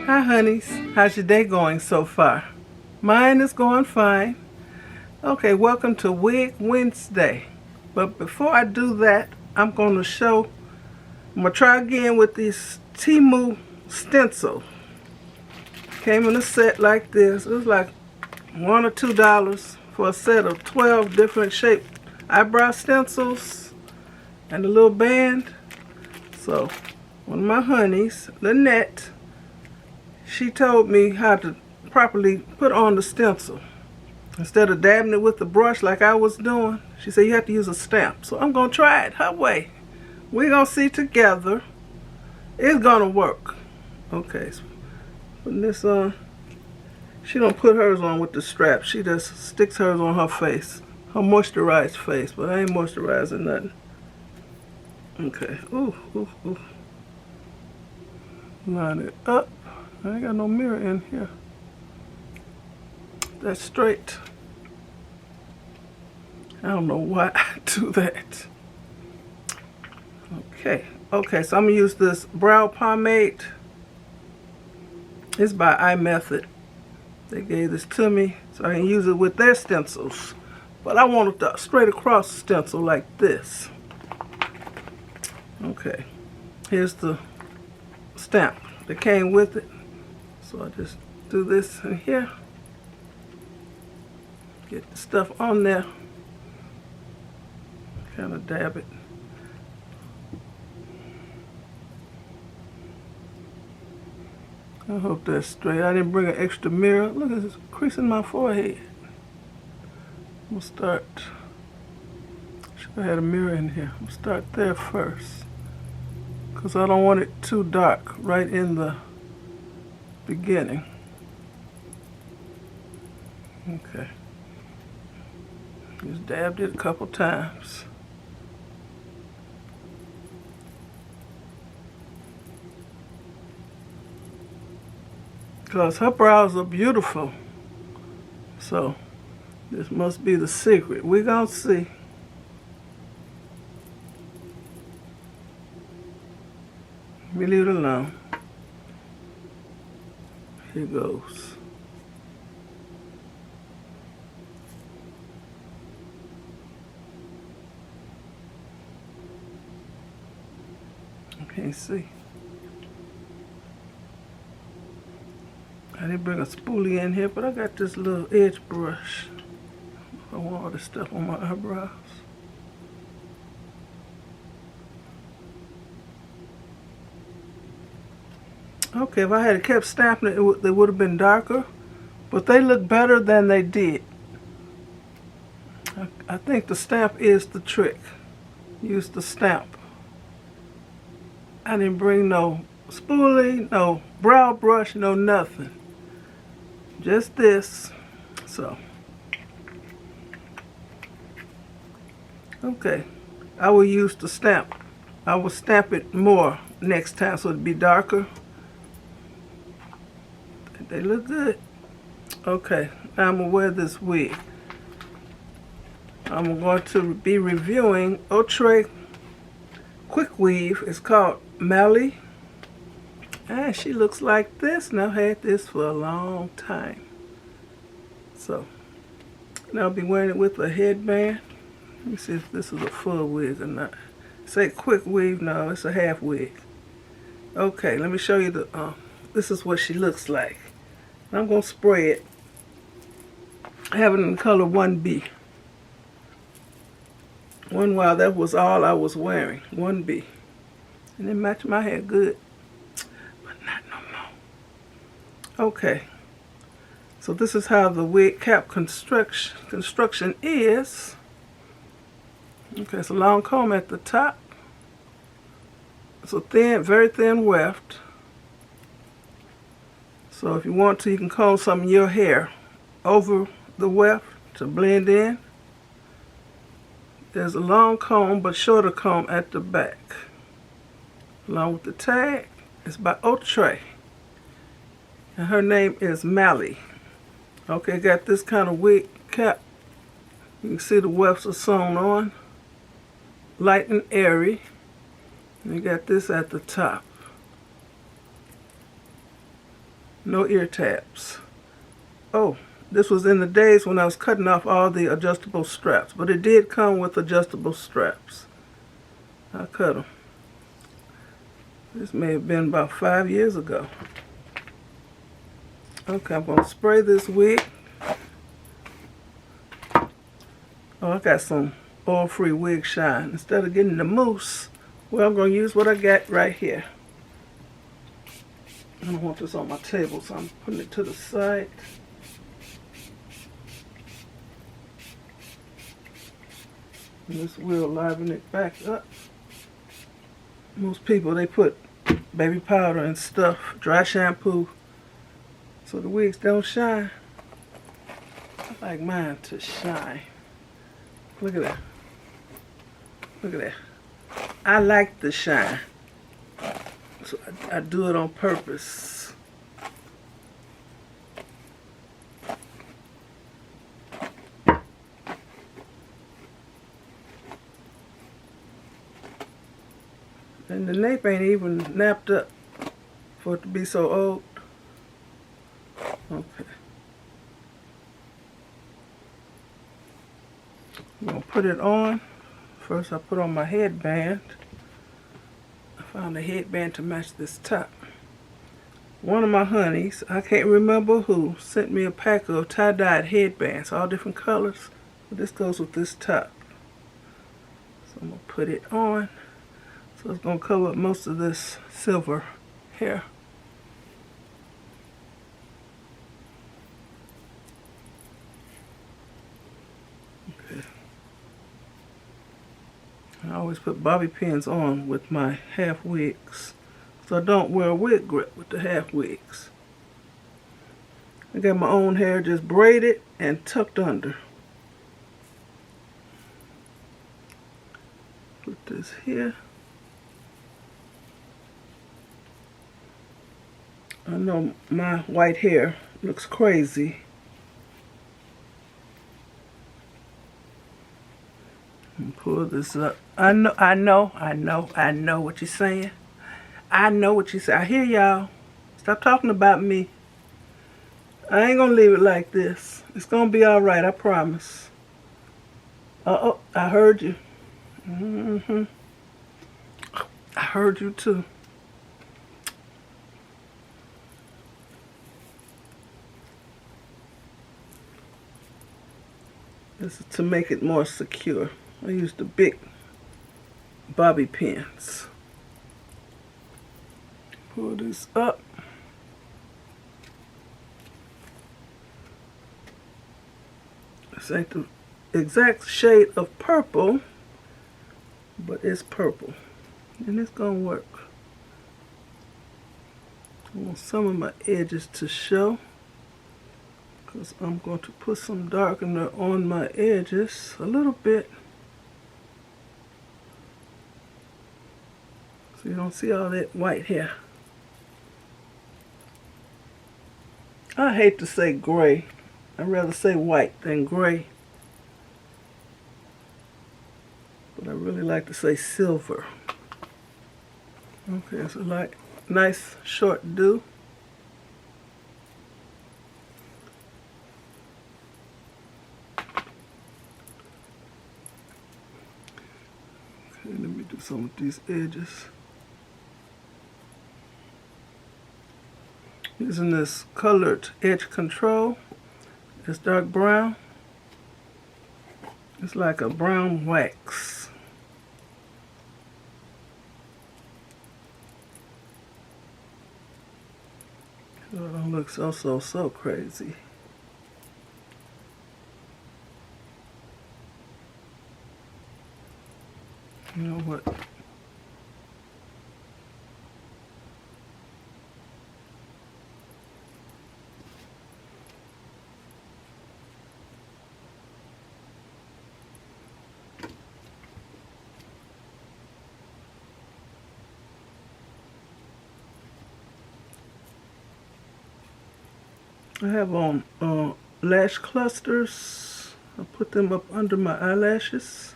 Hi honeys, how's your day going so far? Mine is going fine. Okay, welcome to Wig Wednesday. But before I do that, I'm going to try again with this Temu stencil. Came in a set like this. It was like $1 or $2 for a set of 12 different shaped eyebrow stencils and a little band. So one of my honeys, Lynette, she told me how to properly put on the stencil. Instead of dabbing it with the brush like I was doing, she said you have to use a stamp. So I'm going to try it her way. We're going to see together. It's going to work. Okay, so putting this on. She don't put hers on with the strap. She just sticks hers on her face. Her moisturized face. But I ain't moisturizing nothing. Okay. Ooh, ooh, ooh. Line it up. I ain't got no mirror in here. That's straight. I don't know why I do that. Okay, so I'm going to use this brow pomade. It's by iMethod. They gave this to me so I can use it with their stencils. But I want it straight across stencil like this. Okay, here's the stamp that came with it. So I just do this in here. Get the stuff on there. Kind of dab it. I hope that's straight. I didn't bring an extra mirror. Look at this crease in my forehead. I'm gonna start. Should have had a mirror in here. I'm gonna start there first, because I don't want it too dark right in the beginning. Okay. Just dabbed it a couple times. Because her brows are beautiful. So this must be the secret. We're gonna see. We leave it alone. Here goes. I can't see. I didn't bring a spoolie in here, but I got this little edge brush. I want all this stuff on my eyebrows. Okay, if I had kept stamping it, they would have been darker, but they look better than they did. I think the stamp is the trick. Use the stamp. I didn't bring no spoolie, no brow brush, no nothing. Just this. So okay, I will use the stamp. I will stamp it more next time so it'll be darker. They look good. Okay, now I'm gonna wear this wig. I'm going to be reviewing Outre quick weave. It's called MALLY. And she looks like this, and I've had this for a long time. So, and I'll be wearing it with a headband. Let me see if this is a full wig or not. Say quick weave, no, it's a half wig. Okay, let me show you the, this is what she looks like. I'm going to spray it. I have it in the color 1B. While that was all I was wearing, 1B. And it matched my hair good. Not no more. Okay, so this is how the wig cap construction is. Okay, it's a long comb at the top. It's a thin, very thin weft. So if you want to, you can comb some of your hair over the weft to blend in. There's a long comb but shorter comb at the back. Along with the tag. It's by Outre, and her name is MALLY. Okay, got this kind of wig cap. You can see the wefts are sewn on, light and airy. And you got this at the top. No ear tabs. Oh, this was in the days when I was cutting off all the adjustable straps, but it did come with adjustable straps. I cut them. This may have been about 5 years ago. Okay, I'm going to spray this wig. Oh, I got some oil-free wig shine. Instead of getting the mousse, well, I'm going to use what I got right here. I don't want this on my table, so I'm putting it to the side. And this will liven it back up. Most people, they put baby powder and stuff, dry shampoo, so the wigs don't shine. I like mine to shine. Look at that. Look at that. I like the shine. So I do it on purpose. And the nape ain't even napped up for it to be so old. Okay. I'm going to put it on. First I put on my headband. I found a headband to match this top. One of my honeys, I can't remember who, sent me a pack of tie-dyed headbands, all different colors. But this goes with this top. So I'm going to put it on. So it's going to cover up most of this silver hair. Okay. I always put bobby pins on with my half wigs, so I don't wear a wig grip with the half wigs. I got my own hair just braided and tucked under. Put this here. I know my white hair looks crazy. And pull this up. I know what you're saying. I know what you say. I hear y'all. Stop talking about me. I ain't gonna leave it like this. It's gonna be all right, I promise. Uh-oh, I heard you. I heard you too. This is to make it more secure. I use the big bobby pins. Pull this up. This ain't the exact shade of purple, but it's purple. And it's gonna work. I want some of my edges to show, because I'm going to put some darkener on my edges a little bit, so you don't see all that white hair. I hate to say gray. I'd rather say white than gray. But I really like to say silver. Okay, so like nice short do. Okay, let me do some of these edges. Using this colored edge control. It's dark brown. It's like a brown wax. So it don't look so crazy. You know what? I have on lash clusters. I put them up under my eyelashes.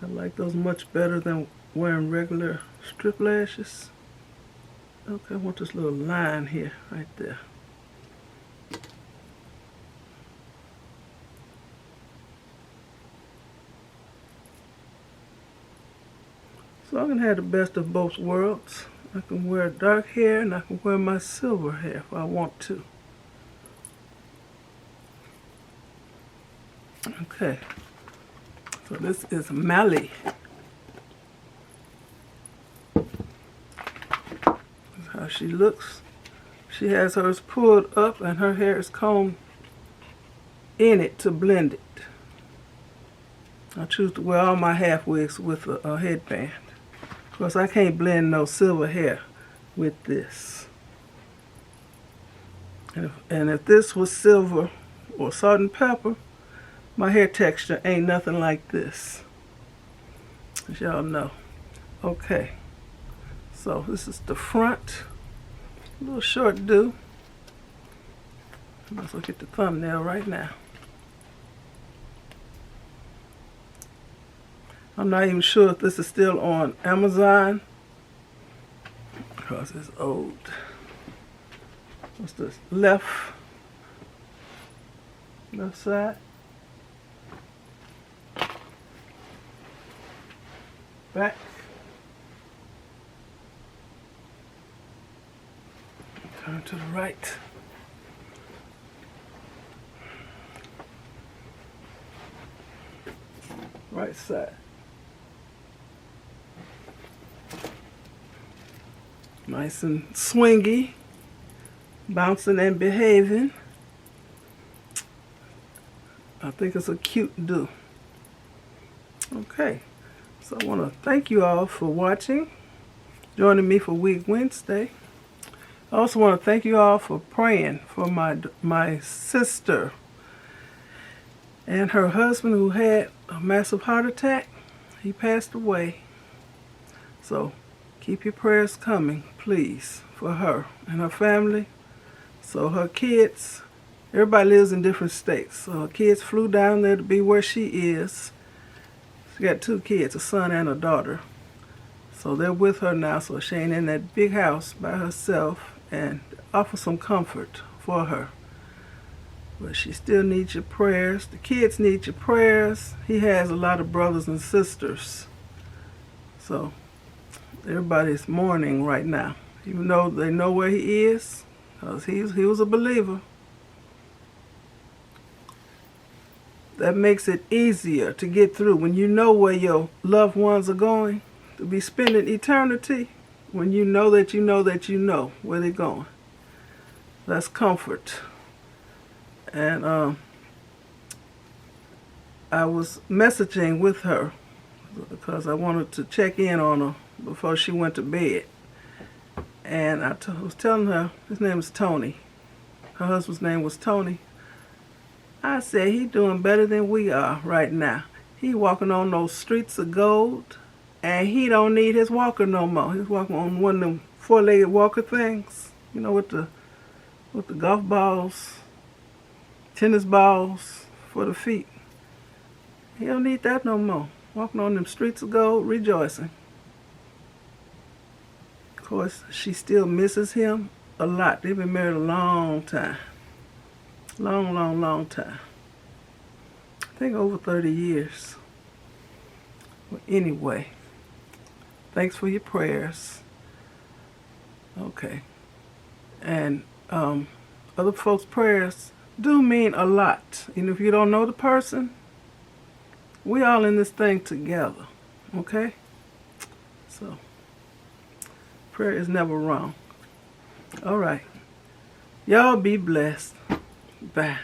I like those much better than wearing regular strip lashes. Okay, I want this little line here, right there. So I can have the best of both worlds. I can wear dark hair and I can wear my silver hair if I want to. Okay, so this is MALLY. This is how she looks. She has hers pulled up and her hair is combed in it to blend it. I choose to wear all my half wigs with a headband. Of course, I can't blend no silver hair with this. And if this was silver or salt and pepper, my hair texture ain't nothing like this, as y'all know. Okay, so this is the front. A little short do. Let's look at the thumbnail right now. I'm not even sure if this is still on Amazon because it's old. What's this? Left side. Back. Turn to the right. Right side. Nice and swingy, bouncing and behaving. I think it's a cute do. Okay, so I want to thank you all for watching, joining me for Week Wednesday. I also want to thank you all for praying for my sister and her husband who had a massive heart attack. He passed away. So keep your prayers coming, please, for her and her family. So her kids, everybody lives in different states. So her kids flew down there to be where she is. She got 2 kids, a son and a daughter. So they're with her now, so she ain't in that big house by herself, and offer some comfort for her. But she still needs your prayers. The kids need your prayers. He has a lot of brothers and sisters. So everybody's mourning right now, even though they know where he is, because he was a believer. That makes it easier to get through when you know where your loved ones are going to be spending eternity, when you know that you know that you know where they're going. That's comfort. And I was messaging with her because I wanted to check in on her before she went to bed. And I was telling her, his name is Tony. Her husband's name was Tony. I said, he doing better than we are right now. He walking on those streets of gold, and he don't need his walker no more. He's walking on one of them 4-legged walker things, you know, with the golf balls, tennis balls for the feet. He don't need that no more. Walking on them streets of gold, rejoicing. Of course, she still misses him a lot. They've been married a long time. Long, long, long time. I think over 30 years. Well, anyway, thanks for your prayers. Okay. And other folks' prayers do mean a lot. And if you don't know the person, we all in this thing together. Okay? So, prayer is never wrong. All right. Y'all be blessed. Bye.